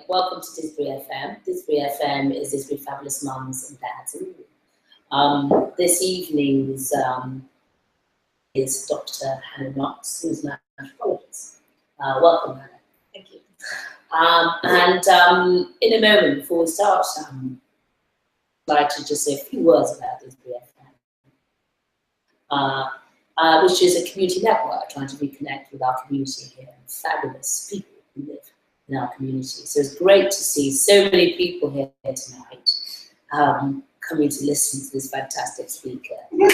Welcome to Didsbury FM. Didsbury FM is Didsbury Fabulous Mums and Dads. This evening's is Dr Hannah Knox, who's an anthropologist. Welcome, Hannah. Thank you. In a moment, before we start, I'd like to just say a few words about Didsbury FM, which is a community network trying to reconnect with our community here and fabulous people who live in our community. So it's great to see so many people here tonight coming to listen to this fantastic speaker. There's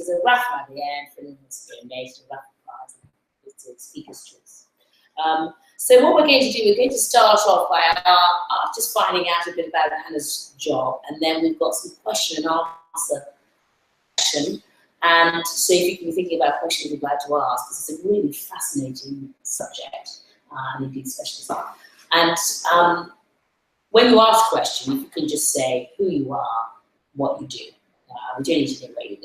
a raffle at the end for the donation raffle prize. It's a speaker's choice. So what we're going to do, we're going to start off by just finding out a bit about Hannah's job, and then we've got some question and answer session. And so if you can be thinking about questions you'd like to ask, because it's a really fascinating subject, and indeed specialism. And when you ask a question, if you can just say who you are, what you do. We don't need to know where you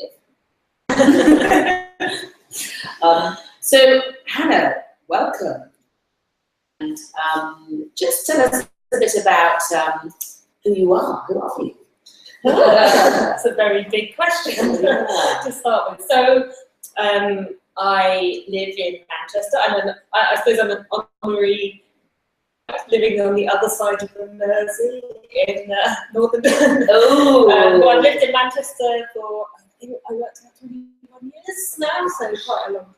live. So Hannah, welcome. And just tell us a bit about who you are. Who are you? That's a very big question to start with. So I live in Manchester. I suppose I'm an honorary living on the other side of the Mersey in northern. Oh. I've lived in Manchester for, I think I worked out 21 years now, so quite a long time.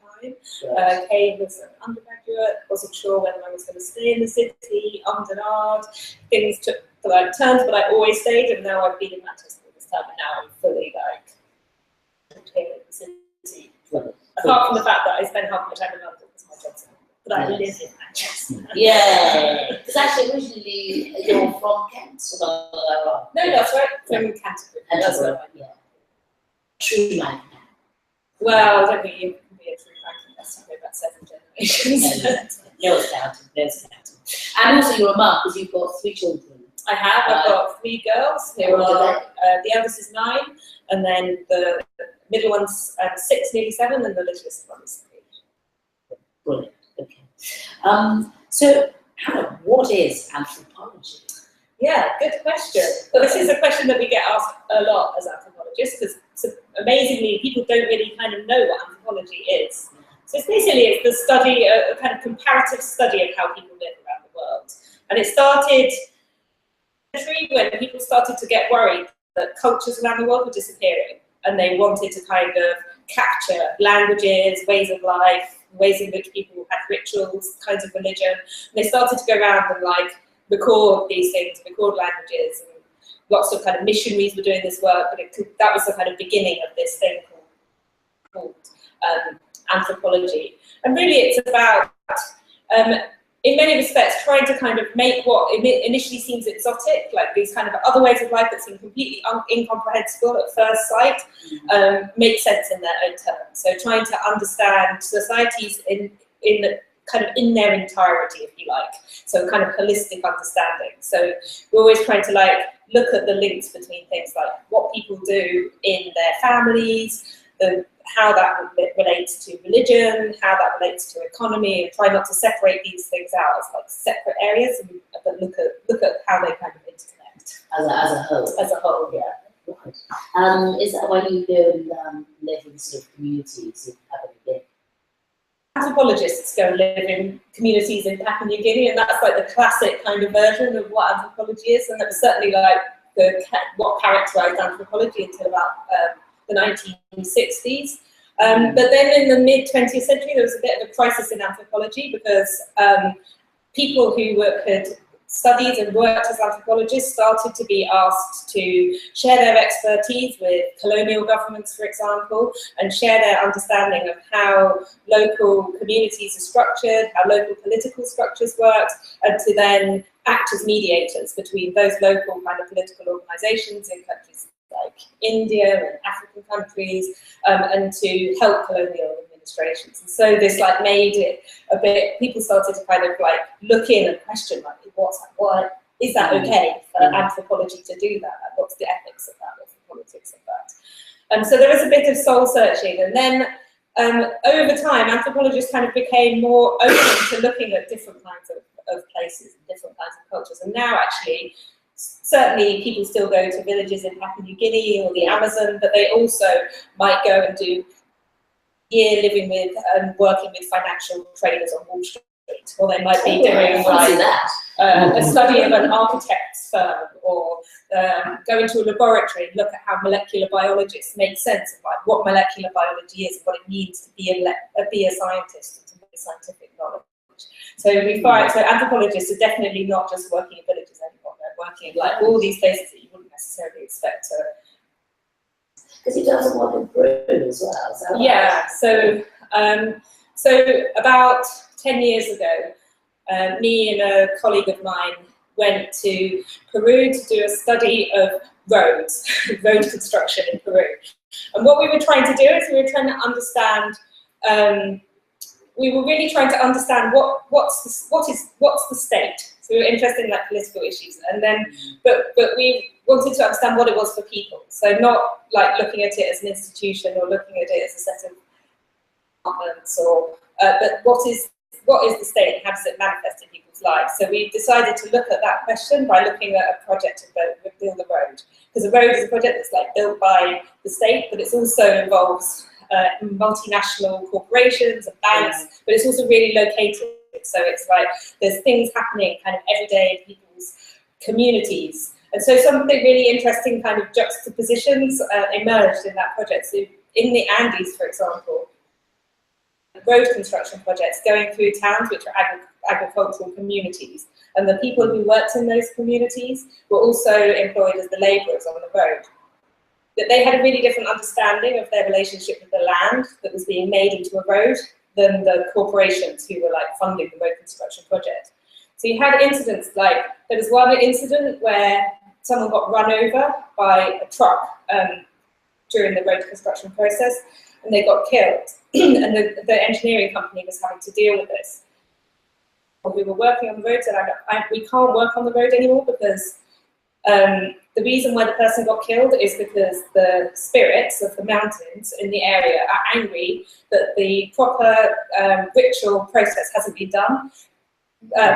Came as an undergraduate, wasn't sure whether I was going to stay in the city, ummed and ahed. Things took the right turns, but I always stayed, and now I've been in Manchester this time, and now I'm fully here in the city. Apart from the fact that I spend half my time in London, that's my job, but I live in Manchester. Yeah, because actually originally you're from Kent. No, that's right, from Canterbury. That's right. Yeah. True man. Well, I don't think you can be a true man unless you go back 7 generations. No, it's counted. And also you're a mum because you've got 3 children. I have. I've got 3 girls who are, the eldest is 9, and then the middle one's 6, nearly 7, and the littlest one's 3. Brilliant. Okay. So, Hannah, what is anthropology? Yeah, good question. Well, this is a question that we get asked a lot as anthropologists, because amazingly, people don't really kind of know what anthropology is. So it's basically the study, a kind of comparative study of how people live around the world. And it started when people started to get worried that cultures around the world were disappearing, and they wanted to kind of capture languages, ways of life, ways in which people had rituals, kinds of religion. And they started to go around and record these things, record languages, and lots of kind of missionaries were doing this work, but that was the kind of beginning of this thing called anthropology. And really it's about, in many respects, trying to kind of make what initially seems exotic, like these kind of other ways of life that seem completely incomprehensible at first sight, make sense in their own terms. So trying to understand societies in their entirety, if you like. So kind of holistic understanding. So we're always trying to look at the links between things like what people do in their families, how that relates to religion, how that relates to economy, and try not to separate these things out as separate areas, but look at how they kind of interconnect. As a whole. As a whole, yeah. Right. Is that why you go and live in sort of communities in Papua New Guinea? Anthropologists go and live in communities in Papua New Guinea, and that's the classic kind of version of what anthropology is, and that's certainly what characterized anthropology until about the 1960s. But then in the mid-20th century, there was a bit of a crisis in anthropology because people who had studied and worked as anthropologists started to be asked to share their expertise with colonial governments, for example, and share their understanding of how local communities are structured, how local political structures work, and to then act as mediators between those local kind of political organizations in countries like India and African countries, and to help colonial administrations. And so this made it a bit, people started to kind of look in and question what is that okay for anthropology to do that? What's the ethics of that? What's the politics of that? So there was a bit of soul searching, and then over time, anthropologists kind of became more open to looking at different kinds of places and different kinds of cultures. And now, actually, certainly people still go to villages in Papua New Guinea or the Amazon, but they also might go and do year living with and working with financial traders on Wall Street, or they might be doing a study of an architect's firm, or go into a laboratory and look at how molecular biologists make sense of like what molecular biology is and what it means to be a scientist and to make scientific knowledge. So we find, so anthropologists are definitely not just working in villages anymore, they're working in like all these places that you wouldn't necessarily expect to. Because he doesn't want to improve as well. So yeah, so about 10 years ago, me and a colleague of mine went to Peru to do a study of roads, road construction in Peru. And what we were trying to do is we were trying to understand, we were really trying to understand what's the state. So we were interested in like political issues, and then, but we wanted to understand what it was for people. So not like looking at it as an institution or looking at it as a set of departments, or but what is the state and how does it manifest in people's lives? So we decided to look at that question by looking at a project to build a road, because a road is a project that's like built by the state, but it also involves multinational corporations and banks, but it's also really located. So it's like there's things happening kind of every day in people's communities. And so something really interesting kind of juxtapositions emerged in that project. So in the Andes, for example, road construction projects going through towns which are agricultural communities. And the people who worked in those communities were also employed as the labourers on the road. That they had a really different understanding of their relationship with the land that was being made into a road than the corporations who were like funding the road construction project. So you had incidents like, there was one incident where someone got run over by a truck during the road construction process, and they got killed. And the engineering company was having to deal with this. We were working on the road, and we can't work on the road anymore because the reason why the person got killed is because the spirits of the mountains in the area are angry that the proper ritual process hasn't been done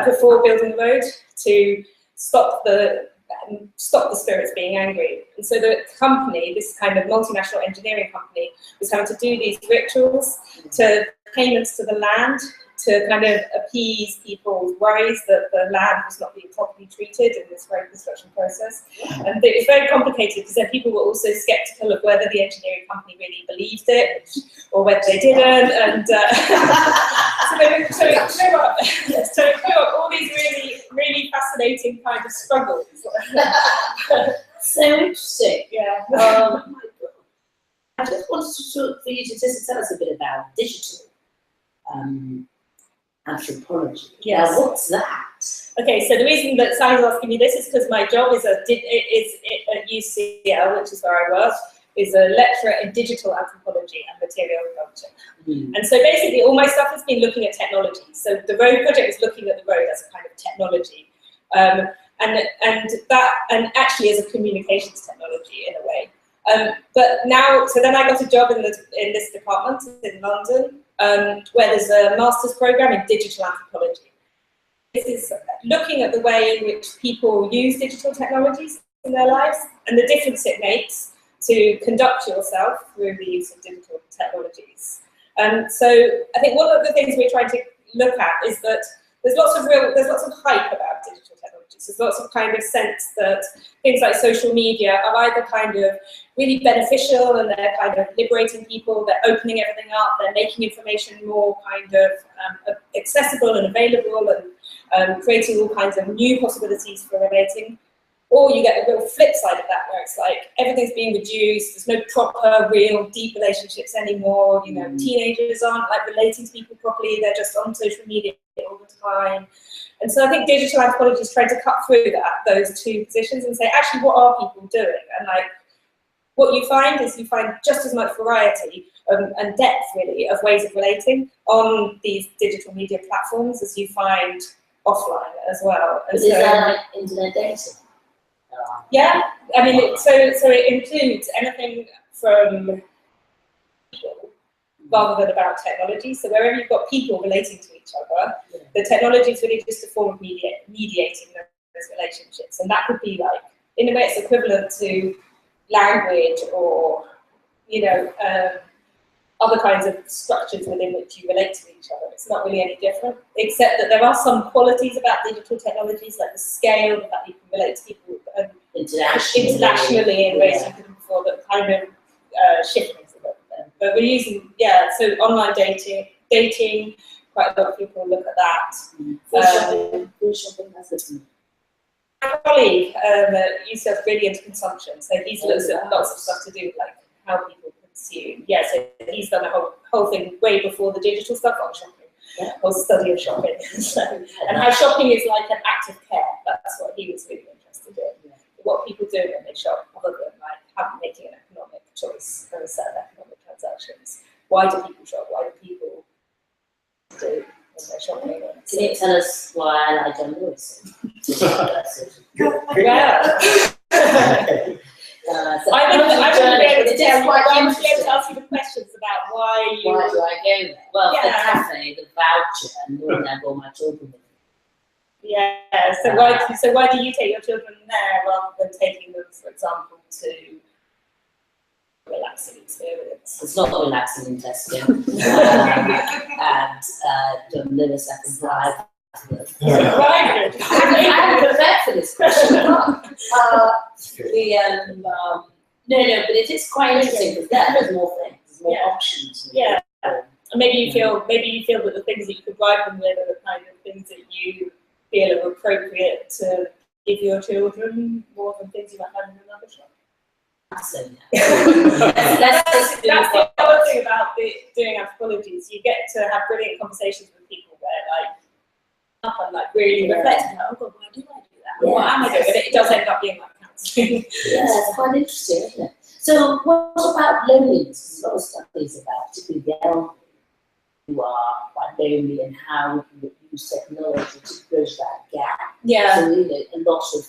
before building the road to stop the spirits being angry. And so the company, this kind of multinational engineering company, was having to do these rituals to payments to the land to kind of appease people's worries that the land was not being properly treated in this road construction process. And it was very complicated because then people were also skeptical of whether the engineering company really believed it or whether they didn't. And so it grew up all these really, really fascinating kind of struggles. So interesting. Yeah. I just wanted for you to just tell us a bit about digital anthropology. Yes. Now, what's that? Okay, so the reason that Sally's asking me this is because my job is at UCL, which is where I work, is a lecturer in digital anthropology and material culture. And so basically all my stuff has been looking at technology. So the road project is looking at the road as a kind of technology. And actually as a communications technology in a way. But now, so then I got a job in this department in London, where there's a master's program in digital anthropology. This is looking at the way in which people use digital technologies in their lives and the difference it makes to conduct yourself through the use of digital technologies. So I think one of the things we're trying to look at is that there's lots of hype about digital technologies. There's lots of kind of sense that things like social media are either kind of really beneficial and they're kind of liberating people, they're opening everything up, they're making information more kind of accessible and available and creating all kinds of new possibilities for relating. Or you get the real flip side of that, where it's like everything's being reduced, there's no proper, real, deep relationships anymore, you know, teenagers aren't like relating to people properly, they're just on social media all the time. And so I think digital anthropology is trying to cut through those two positions and say, actually, what are people doing? And like, what you find is you find just as much variety and depth, really, of ways of relating on these digital media platforms as you find offline as well. And Is that like internet dating? Yeah, I mean, so it includes anything from people rather than about technology. So wherever you've got people relating to each other, the technology is really just a form of mediating those relationships. And that could be like, in a way, it's equivalent to language or, you know, other kinds of structures within which you relate to each other. It's not really any different, except that there are some qualities about digital technologies, like the scale, the fact that you can relate to people internationally in ways you couldn't before, that kind of shift things a little bit. But we're using, so online dating, quite a lot of people look at that. My colleague used to have really into consumption, so he's looked at lots of stuff to do with like how people consume. Yeah, so he's done a whole thing way before the digital stuff on shopping, or study of shopping, and how shopping is like an act of care. That's what he was really interested in. What people do when they shop, other than like making an economic choice and a set of economic transactions. Why do people shop? Why do people do when they're shopping? Can you tell us why I like John Lewis? I wouldn't be able to tell you. I wouldn't be able to ask you the questions about why you. Why do I go there? Well, the cafe, the voucher, and knowing I've all my children with me. Yeah. So why do you take your children there rather than taking them, for example, to a relaxing experience? It's not relaxing in testing. And John Lewis, I can drive. I haven't prepared for this question. No, but it is quite interesting because there's more things, there's more options. Yeah, and maybe you feel that the things that you could bribe them with are the kind of things that you feel are appropriate to give your children more than things you might have in another shop. So, that's the other thing about doing anthropology is you get to have brilliant conversations with people where like up and like really reflecting, like, oh God, why do I do that? What am I doing? And it does end up being like counselling. Yeah, it's quite interesting, isn't it? So what about loneliness? There's a lot of studies about, particularly the elderly who are quite lonely and how we can use technology to bridge that gap. Yeah. So, you know, a lot of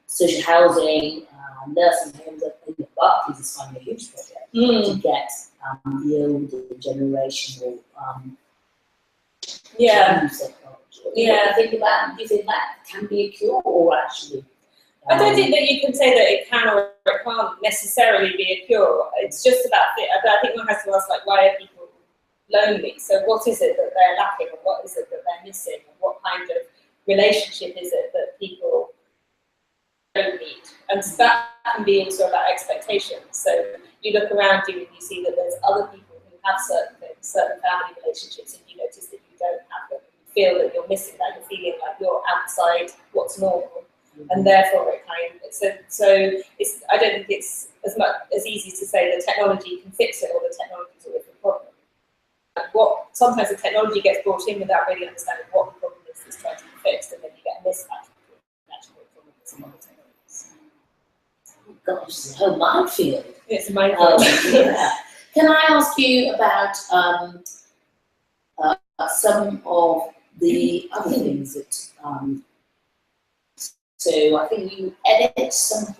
social housing, nursing homes, I think Barclays is funding a huge project to get the older generation or use technology. Do you think that can be a cure, or actually? I don't think that you can say that it can or it can't necessarily be a cure. It's just about I think one has to ask, like, why are people lonely? So what is it that they're lacking, or what is it that they're missing, and what kind of relationship is it that people don't need? And so that can be also about expectations. So you look around you and you see that there's other people who have certain things, certain family relationships, and you notice that you don't have them. Feel that you're missing that, you're feeling like you're outside what's normal, and therefore it kind of, so it's, I don't think it's as easy to say the technology can fix it or the technology is always the problem. Sometimes the technology gets brought in without really understanding what the problem is that's trying to be fixed, and then you get a mismatch between the natural problem and some other technologies. Oh gosh, it's a whole minefield. It's a minefield. Yeah. Can I ask you about some of the other things that, so I think you edit some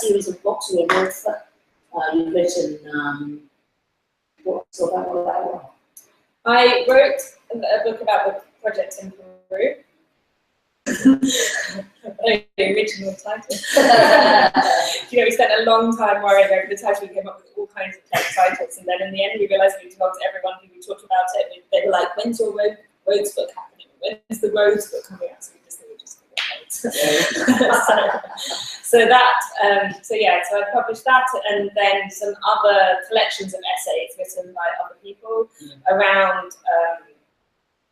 series of books or an author. You've written books about what I want. I wrote a book about the project in Peru. The original title. You know, we spent a long time worrying over the title. We came up with all kinds of titles, and then in the end we realised we told everyone who we talked about it. They were like, "When's your Rhodes book happening? When's the Rhodes book coming out?" So we just So I published that, and then some other collections of essays written by other people around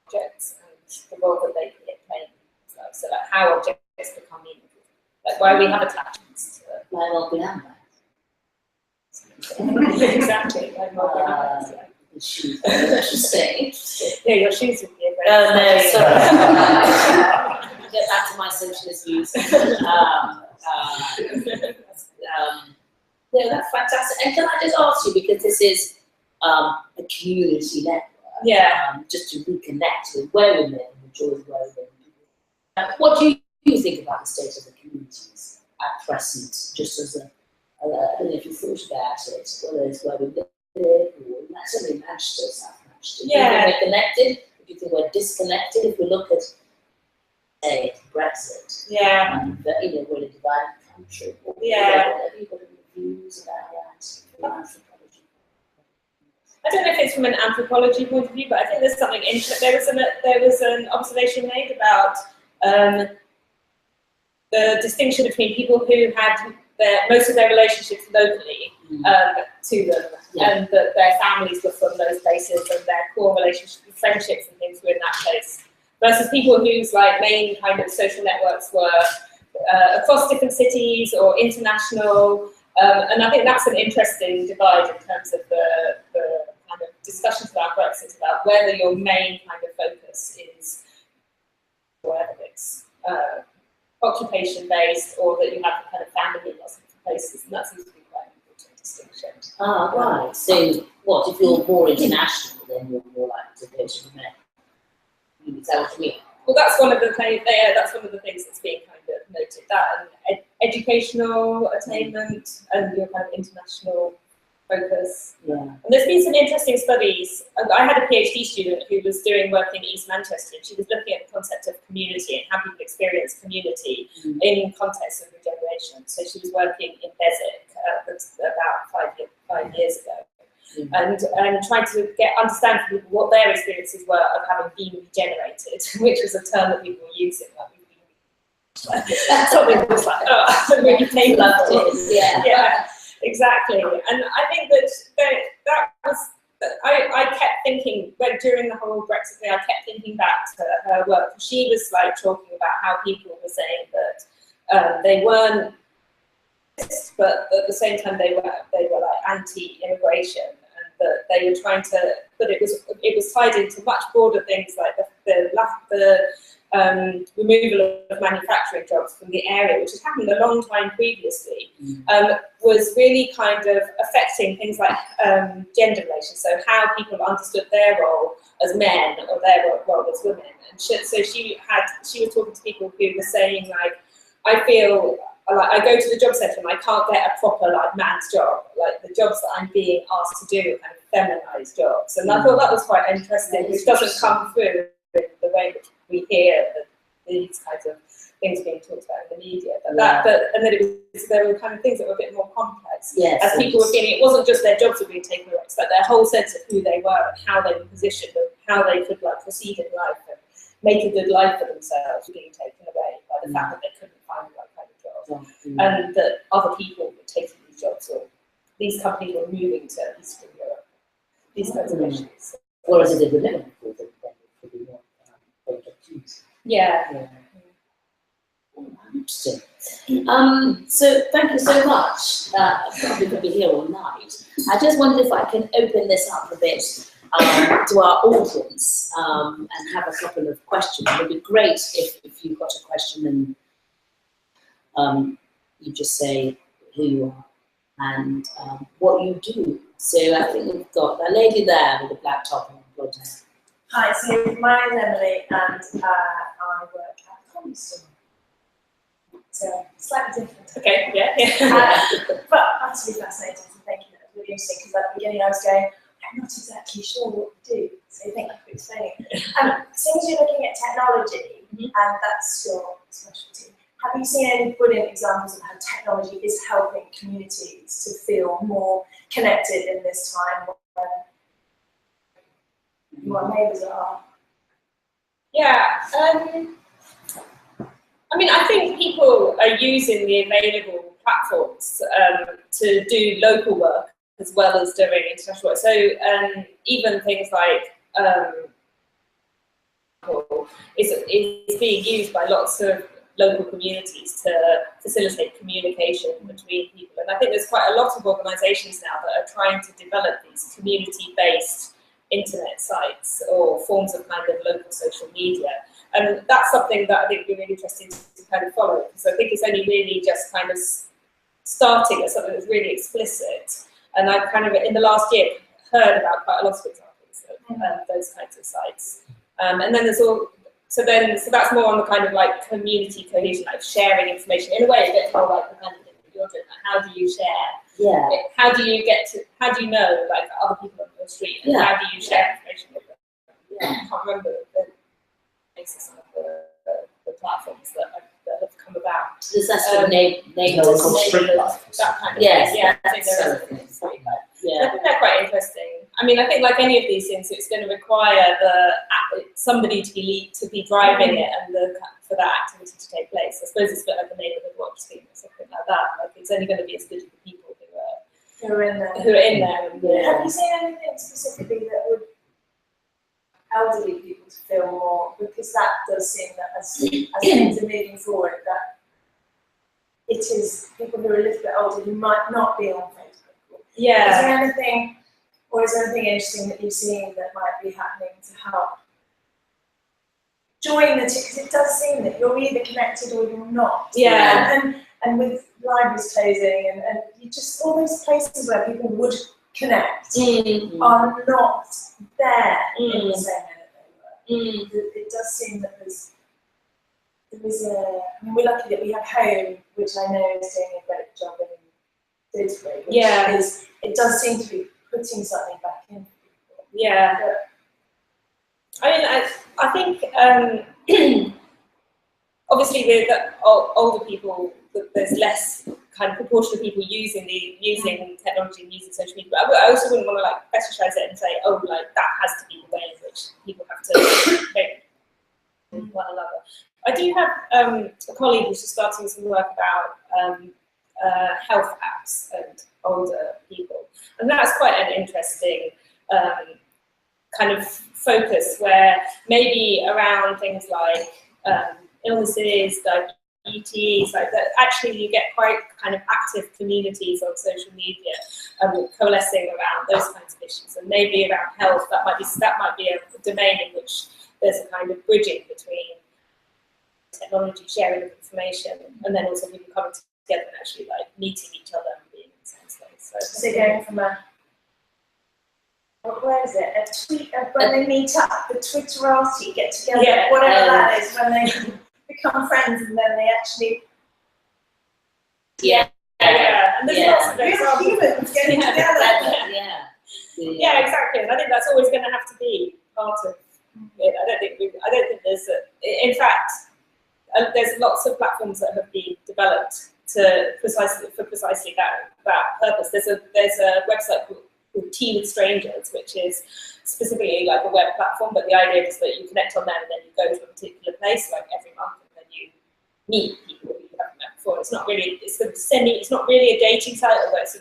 objects and the role that they play. So like how objects become meaningful, like why we have attachments to them. Like what we have. Exactly. Like what we have. The shoes. Interesting. Yeah, your shoes would be a great. Oh no, sorry. Get back to my socialist views. No, that's fantastic. And can I just ask you, because this is a community network, just to reconnect with where we live and the joys of where we live. What do you think about the state of the communities at present? Just as I don't know if you thought about it, whether it's where we live or certainly Manchester, South Manchester. Yeah. If we're connected, if you think we're disconnected, if we look at, say, Brexit, Yeah. that, you know, we're in a divided country. Yeah. Have you got any views about that from anthropology? I don't know if it's from an anthropology point of view, but I think there's something interesting. There was an observation made about the distinction between people who had most of their relationships locally to them, and that their families were from those places and their core relationships, friendships and things were in that place, versus people whose like main kind of social networks were across different cities or international. And I think that's an interesting divide in terms of the kind of discussions about Brexit, about whether your main kind of focus is whether it's occupation-based or that you have kind of family in lots of different places, and that seems to be quite an important distinction. Ah, right. So, what, if you're more international, then you're more likely to go to the Met? Is that what you mean? Well, that's one of the things. That's one of the things that's being kind of noted. That and educational attainment and your kind of international focus. Yeah. And there's been some interesting studies. I had a PhD student who was doing work in East Manchester, and she was looking at the concept of community and how people experience community in context of regeneration. So she was working in Beswick about 5 years ago. And trying to understand from people what their experiences were of having been regenerated, which was a term that people were using. Something that was like, oh, really painful. Yeah, exactly. And I think that was. I kept thinking during the whole Brexit thing. I kept thinking back to her work. She was like talking about how people were saying that they weren't, but at the same time they were like anti-immigration. That they were trying to, but it was tied into much broader things like the removal of manufacturing jobs from the area, which had happened a long time previously, was really kind of affecting things like gender relations, so how people understood their role as men or their role as women. And so she was talking to people who were saying like, I feel like I go to the job centre and I can't get a proper like man's job. Like the jobs that I'm being asked to do are kind of feminised jobs, and I thought that was quite interesting, which doesn't come through in the way that we hear these kinds of things being talked about in the media. But there were kind of things that were a bit more complex. Yes, as people were feeling, it wasn't just their jobs were being taken away; it's like their whole sense of who they were and how they were positioned and how they could like proceed in life and make a good life for themselves being taken away by the fact that they couldn't find the right kind of job, and that other people were taking these jobs, or these companies were moving to Eastern Europe. These kinds of issues. Whereas it is a living for them, then it could be more opportunities. Yeah. Interesting. So thank you so much. Probably could be here all night. I just wondered if I can open this up a bit to our audience and have a couple of questions. It would be great if you've got a question and you just say who you are and what you do. So I think we've got a lady there with a black top and blonde hair. Hi, so my name's Emily and I work at the Comedy Store. So slightly different. Okay, yeah. But utterly fascinating, so thank you. That was really interesting because at the beginning I was going, I'm not exactly sure what to do. So thank you for explaining. Since you're looking at technology and that's your specialty, have you seen any brilliant examples of how technology is helping communities to feel more connected in this time when our neighbours are? Yeah. I mean, I think people are using the available platforms to do local work as well as doing international work. So even things like is being used by lots of local communities to facilitate communication between people. And I think there's quite a lot of organisations now that are trying to develop these community-based internet sites or forms of kind of local social media. And that's something that I think would be really interesting to kind of follow, because I think it's only really just kind of starting as something that's really explicit. And I've kind of, in the last year, heard about quite a lot of examples of those kinds of sites. And then there's all, so that's more on the kind of like community cohesion, like sharing information in a way, a bit more like the kind of thing that you're doing. Like how do you share? Yeah. How do you know like other people are your street, and how do you share information with them? Yeah. I can't remember the basis of the platforms that have come about. There's that sort of street life. That kind of yes, thing. Yeah, that's I think there so is street life. yeah. I think they're quite interesting. I mean, I think like any of these things, it's going to require somebody to be driving it and for that activity to take place. I suppose it's a bit like a neighbourhood watch scheme or something like that. Like it's only going to be as good as the people who are in there. Have you seen anything specifically that would elderly people to feel more? Because that does seem that as things are moving forward, that it is people who are a little bit older who might not be on Facebook. Yeah. Is there anything interesting that you've seen that might be happening to help join the two? Because it does seem that you're either connected or you're not. Yeah. And with libraries closing and you just all those places where people would connect are not there in the same way that they were. It does seem that there is I mean, we're lucky that we have Home, which I know is doing a great job in Didsbury. It does seem to be putting something back in for people. Yeah. But, I mean, I think obviously with older people, there's less kind of proportion of people using technology and using social media. But I also wouldn't want to like fetishize it and say, oh, like that has to be the way in which people have to make one another. I do have a colleague who's just starting some work about health apps and older people, and that's quite an interesting kind of focus where maybe around things like illnesses, diabetes, like that. Actually, you get quite kind of active communities on social media coalescing around those kinds of issues, and maybe around health. That might be a domain in which there's a kind of bridging between technology, sharing of information, and then also people coming together and actually like meeting each other and being in the same space. So going from where is it? A tweet when they meet up, the Twitterati get together, whatever that is, when they become friends and then they actually and there's lots of real humans getting together. Yeah, exactly. And I think that's always going to have to be part of it. I don't think there's in fact, there's lots of platforms that have been developed for precisely that purpose. There's a website called Tea with Strangers, which is specifically like a web platform, but the idea is that you connect on there and then you go to a particular place like every month and then you meet people who you haven't met before. It's not really a dating site, although it's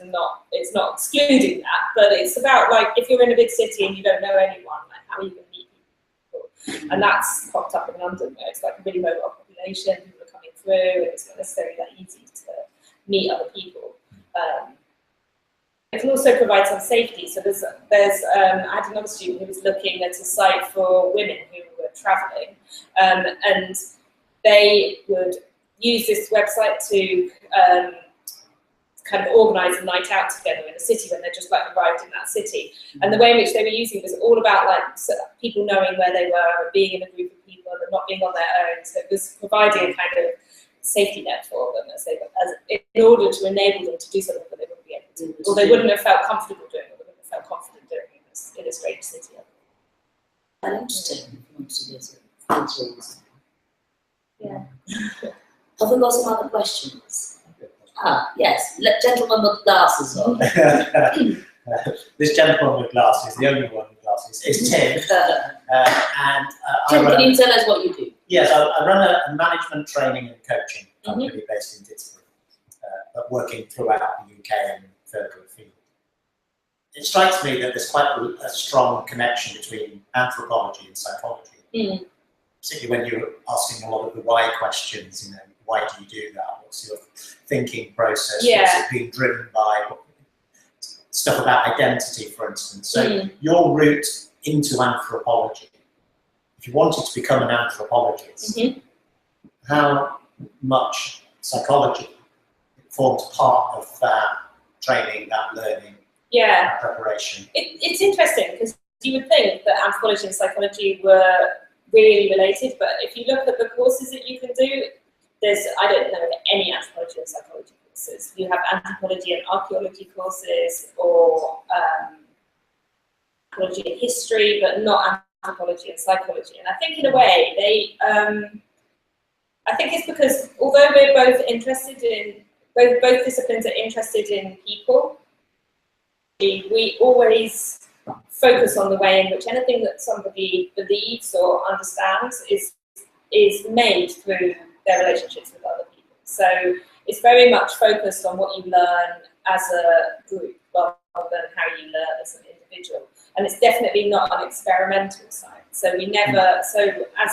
not excluding that, but it's about like if you're in a big city and you don't know anyone, like how are you going to meet people? And that's popped up in London where it's like a really mobile population, people are coming through, and it's not necessarily that easy to meet other people. It can also provide some safety. So I had another student who was looking at a site for women who were travelling, and they would use this website to kind of organise a night out together in a city when they're just like arrived in that city. And the way in which they were using it was all about like people knowing where they were and being in a group of people and not being on their own. So it was providing a kind of safety net for them in order to enable them to do something that they wouldn't be able to do, or they wouldn't have felt comfortable doing, or they wouldn't have felt confident doing in a strange city. Interesting. Yeah. Have we got some other questions? Yes, gentleman with glasses on. This gentleman with glasses, the only one with glasses, is Tim. Tim, can you tell us what you do? Yes, I run a management training and coaching company based in Didsbury, but working throughout the UK and further afield. It strikes me that there's quite a strong connection between anthropology and psychology, particularly when you're asking a lot of the why questions. You know, why do you do that? What's your thinking process? What's it being driven by? Stuff about identity, for instance. So your route into anthropology, if you wanted to become an anthropologist, how much psychology formed part of that training, that learning, that preparation? It's interesting because you would think that anthropology and psychology were really related, but if you look at the courses that you can do, I don't know any anthropology and psychology courses. You have anthropology and archaeology courses, or anthropology and history, but not anthropology and psychology. And I think in a way they, I think it's because although we're both interested in, both disciplines are interested in people, we always focus on the way in which anything that somebody believes or understands is made through their relationships with other people. So it's very much focused on what you learn as a group rather than how you learn as an individual. And it's definitely not an experimental side. So we never,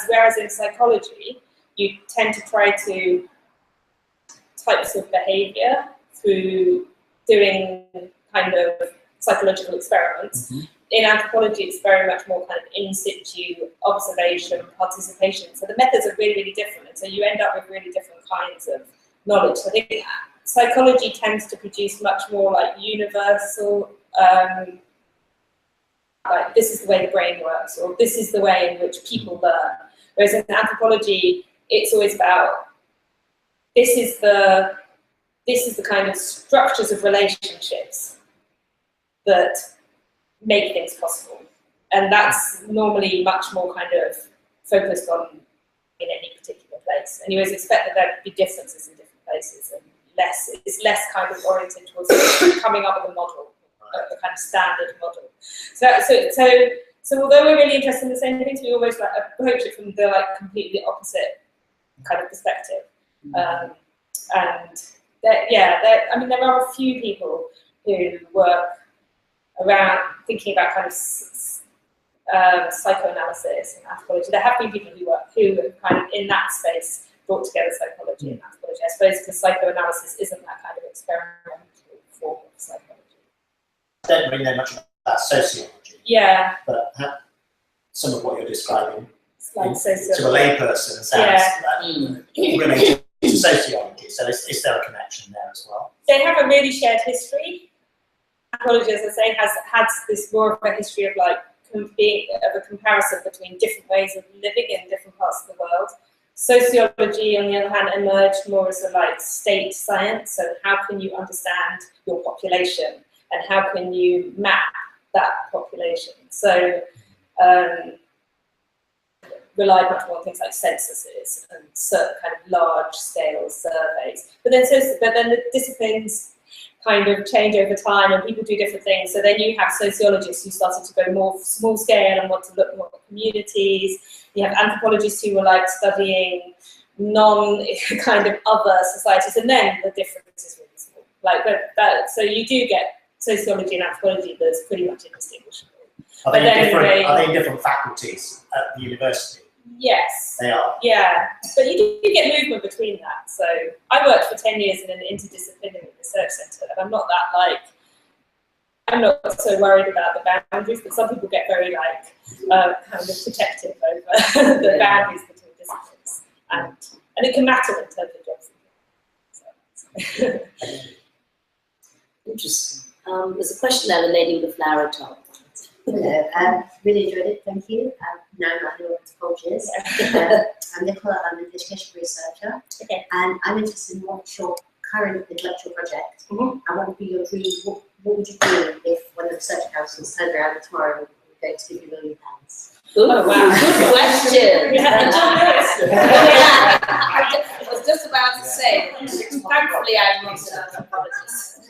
whereas in psychology, you tend to try to types of behavior through doing kind of psychological experiments. In anthropology, it's very much more kind of in situ observation, participation. So the methods are really, really different. And so you end up with really different kinds of knowledge. So I think psychology tends to produce much more like universal, like this is the way the brain works, or this is the way in which people learn. Whereas in anthropology, it's always about this is the kind of structures of relationships that make things possible. And that's normally much more kind of focused on in any particular place. And you always expect that there would be differences in different places, and it's less kind of oriented towards coming up with a model, a kind of standard model. So although we're really interested in the same things, we always like approach it from the like completely opposite kind of perspective. And I mean, there are a few people who work around thinking about kind of psychoanalysis and anthropology. There have been people who have kind of in that space brought together psychology and anthropology. I suppose because psychoanalysis isn't that kind of experimental form of psychology. I don't really know much about sociology. Yeah. But some of what you're describing like sociology. To a layperson sounds related to sociology. So is there a connection there as well? They have a really shared history. Anthropology, as I say, has this more of a history of like being of a comparison between different ways of living in different parts of the world. Sociology, on the other hand, emerged more as a like state science. So how can you understand your population and how can you map that population? So relied much more on things like censuses and certain kind of large scale surveys. But then the disciplines kind of change over time and people do different things. So then you have sociologists who started to go more small scale and want to look more at communities. You have anthropologists who were like studying non kind of other societies, and then the difference is really small. Like so you do get sociology and anthropology that's pretty much indistinguishable. Are they in different faculties at the university? Yes. They are? Yeah. But you do get movement between that. So I worked for 10 years in an interdisciplinary research centre, and I'm not so worried about the boundaries, but some people get very kind of protective over the boundaries between disciplines. And it can matter in terms of jobs. So. Interesting. There's a question there, the lady with the flower top. Hello, really enjoyed it, thank you. No, I'm not anthropologist. I'm Nicola, I'm an education researcher, and I'm interested in what's your current intellectual project, and what would be your dream, what would you do if when the research councils turned around tomorrow and we're going to give you £1 million? Oh, wow, good question. I was just about to say, thankfully I'm not an anthropologist.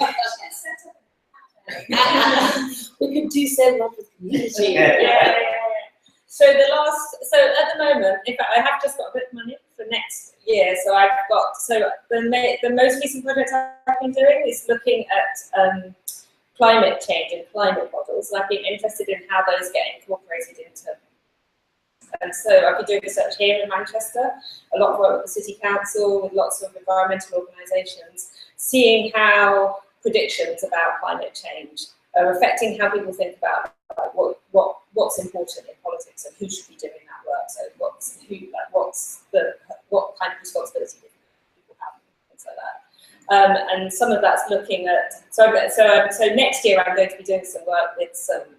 We could do so much with community. So at the moment, in fact, I have just got a bit of money for next year. So I've got the most recent project I've been doing is looking at climate change and climate models, and I've been interested in how those get incorporated into. And so I've been doing research here in Manchester, a lot of work with the City Council, with lots of environmental organisations, seeing how predictions about climate change are affecting how people think about what's important in politics and who should be doing that work. So what kind of responsibility do people have, things like that. And some of that's looking at so next year I'm going to be doing some work with some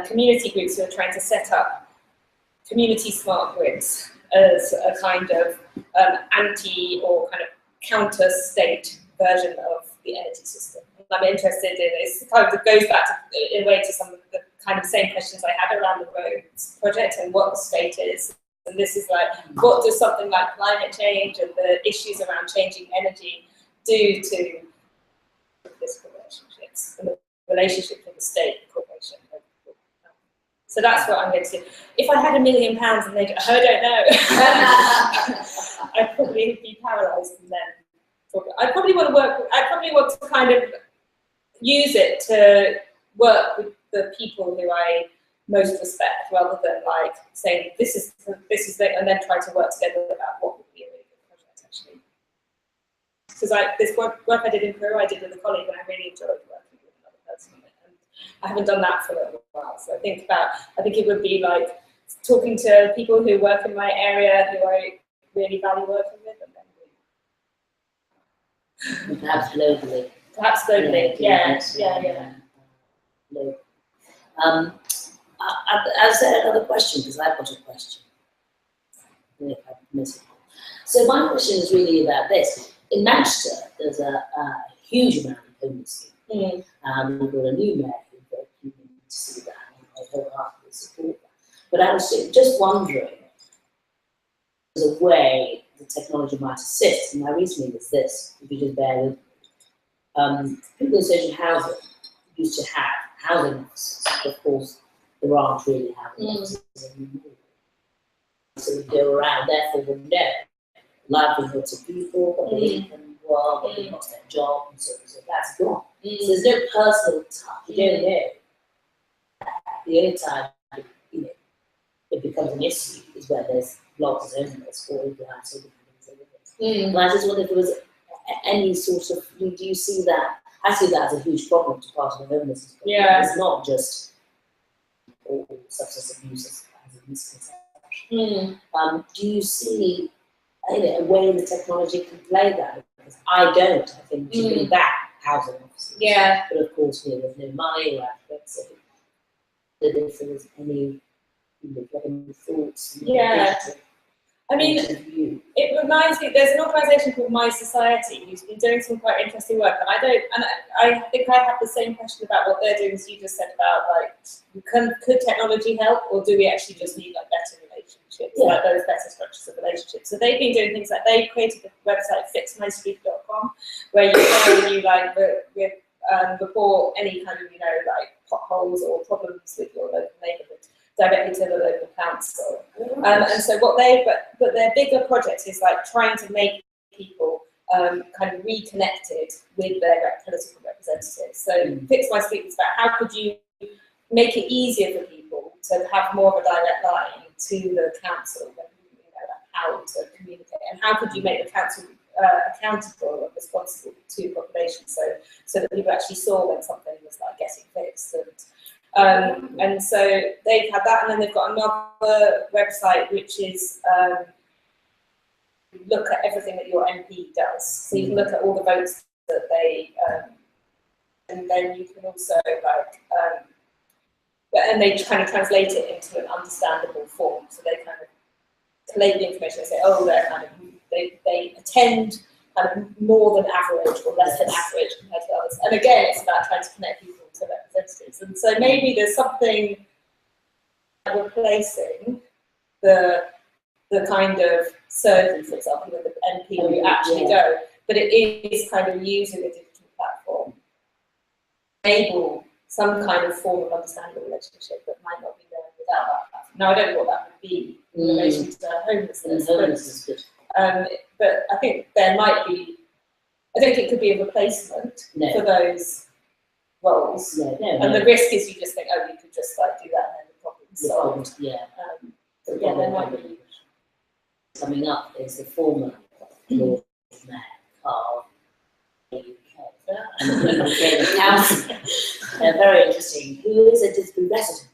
community groups who are trying to set up community smart grids as a kind of anti or kind of counter state version of the energy system. I'm interested in it. Kind of goes back to, in a way to some of the kind of same questions I had around the roads project and what the state is. And this is like, what does something like climate change and the issues around changing energy do to political relationships and the relationship with the state and corporation? So that's what I'm going to do. If I had £1 million and they, I don't know, I'd probably be paralysed from then. I'd probably want to work. I'd probably want to kind of use it to work with the people who I most respect, rather than like saying this is the, and then try to work together about what would be a really good project actually. Because this work I did in Peru, I did with a colleague, and I really enjoyed working with another person on it. And I haven't done that for a little while, so I think it would be like talking to people who work in my area who I really value working with, and then perhaps globally. Perhaps globally, yeah. I'll say another question, because I've got a question. If I miss it. So my question is really about this. In Manchester, there's a huge amount of homeless people. We've got a new mayor who's very keen to see that, and I wholeheartedly support that. But I was just wondering, there's a way the technology might assist, and my reasoning is this, if you just bear with me. People in social housing used to have housing officers. Of course, there aren't really housing officers anymore. So we go around, therefore we know livelihoods of people, what they can work, what they lost their job, and so that's gone. So there's no personal touch. You don't know. The only time it becomes an issue is when there's lots of homeless or if you have so many. And I just wonder if there was any sort of, do you see that? I see that as a huge problem to part of the homelessness. Yeah. It's not just all substance abuse as a misconception. Do you see a way the technology can play that? Because I don't. I think we should bring back housing officers. Yeah. But of course, there's no money or aspects of it. If there was any thoughts. Yeah. I mean, it reminds me, there's an organisation called My Society who's been doing some quite interesting work, and I think I have the same question about what they're doing as you just said about, like, could technology help, or do we actually just need like better relationships, like those better structures of relationships? So they've been doing things like, they created the website fixmystreet.com, where you go and you like report any kind of, like potholes or problems with your local neighbourhood directly to the local council. And so but their bigger project is like trying to make people kind of reconnected with their political representatives. So Fix My Street is about how could you make it easier for people to have more of a direct line to the council, how to communicate, and how could you make the council accountable and responsible to population, so that people actually saw when something was like getting fixed. And so they've had that, and then they've got another website which is look at everything that your MP does. So you can look at all the votes that they, and then you can also and they kind of translate it into an understandable form. So they kind of collate the information and say, oh, they attend kind of more than average or less than average compared to others. And again, it's about trying to connect people to representatives. And so maybe there's something replacing the kind of survey, for example, with the MP where you actually go, but it is kind of using a digital platform to enable some kind of form of understanding relationship that might not be there without that platform. Now, I don't know what that would be in relation to homelessness, but I think there might be, I don't think it could be a replacement for those roles. And the risk is you just think, oh, you could just like do that and then the problem's solved. But yeah, there might be. Coming up is the former Lord Mayor of the UK, and the UK council. Very interesting. Who is a Didsbury resident?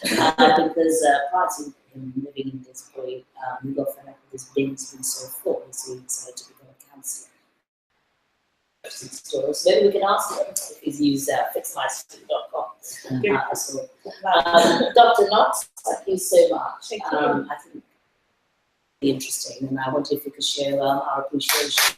Because prior to him living in Didsbury, we got fed up with his bins being so full, so he decided to become a councillor. So maybe we can ask him if he's used fixmystreet.com. Dr. Knox, thank you so much. Thank you. I think it's interesting, and I wonder if we could share our appreciation